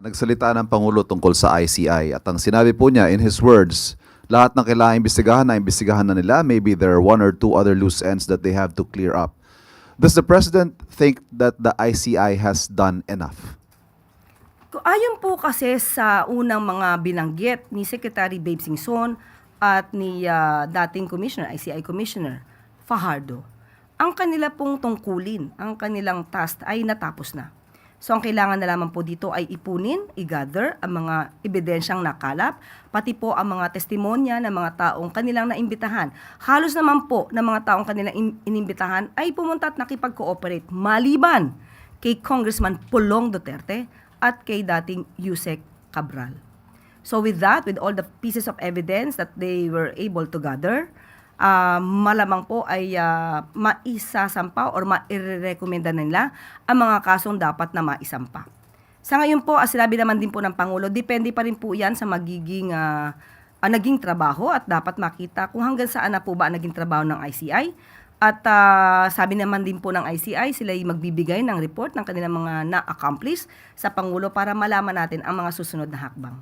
Nagsalita ng Pangulo tungkol sa ICI at ang sinabi po niya in his words, lahat ng kailangang imbestigahan na nila. Maybe there are one or two other loose ends that they have to clear up. Does the President think that the ICI has done enough? Ayon po kasi sa unang mga binanggit ni Secretary Babe Singson at ni dating Commissioner, ICI Commissioner Fajardo, ang kanila pong tungkulin, ang kanilang task ay natapos na. So ang kailangan na lamang po dito ay ipunin, i-gather ang mga ebidensyang nakalap, pati po ang mga testimonya ng mga taong kanilang naimbitahan. Halos naman po ng mga taong kanilang inimbitahan ay pumunta at nakipag-cooperate maliban kay Congressman Pulong Duterte at kay dating Yusek Cabral. So with that, with all the pieces of evidence that they were able to gather, malamang po ay maisasampa or mairerekomenda nila ang mga kasong dapat na maisampa. Sa ngayon po, sinabi naman din po ng Pangulo, depende pa rin po yan sa magiging naging trabaho at dapat makita kung hanggang saan na po ba ang naging trabaho ng ICI. At sabi naman din po ng ICI, sila ay magbibigay ng report ng kanilang mga na-accomplish sa Pangulo para malaman natin ang mga susunod na hakbang.